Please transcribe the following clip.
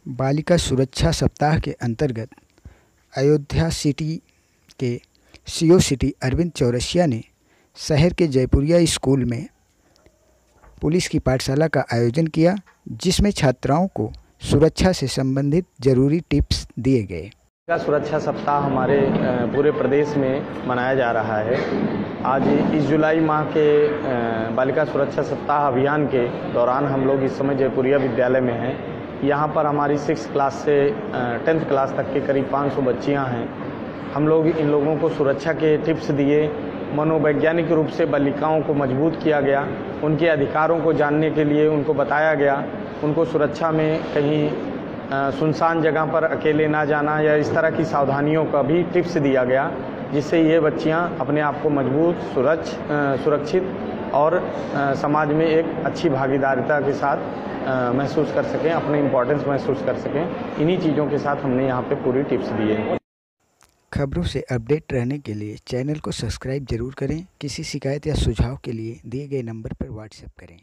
बालिका सुरक्षा सप्ताह के अंतर्गत अयोध्या सिटी के सीओ सिटी अरविंद चौरसिया ने शहर के जयपुरिया स्कूल में पुलिस की पाठशाला का आयोजन किया, जिसमें छात्राओं को सुरक्षा से संबंधित जरूरी टिप्स दिए गए। सुरक्षा सप्ताह हमारे पूरे प्रदेश में मनाया जा रहा है। आज इस जुलाई माह के बालिका सुरक्षा सप्ताह अभियान के दौरान हम लोग इस समय जयपुरिया विद्यालय में हैं। यहाँ पर हमारी 6 क्लास से 10th क्लास तक के करीब 500 बच्चियाँ हैं। हम लोग इन लोगों को सुरक्षा के टिप्स दिए, मनोवैज्ञानिक रूप से बालिकाओं को मजबूत किया गया, उनके अधिकारों को जानने के लिए उनको बताया गया, उनको सुरक्षा में कहीं सुनसान जगह पर अकेले ना जाना या इस तरह की सावधानियों का भी टिप्स दिया गया, जिससे ये बच्चियां अपने आप को मजबूत, सुरक्षित और समाज में एक अच्छी भागीदारिता के साथ महसूस कर सकें, अपने इम्पोर्टेंस महसूस कर सकें। इन्हीं चीज़ों के साथ हमने यहाँ पे पूरी टिप्स दी है। खबरों से अपडेट रहने के लिए चैनल को सब्सक्राइब जरूर करें। किसी शिकायत या सुझाव के लिए दिए गए नंबर पर व्हाट्सएप करें।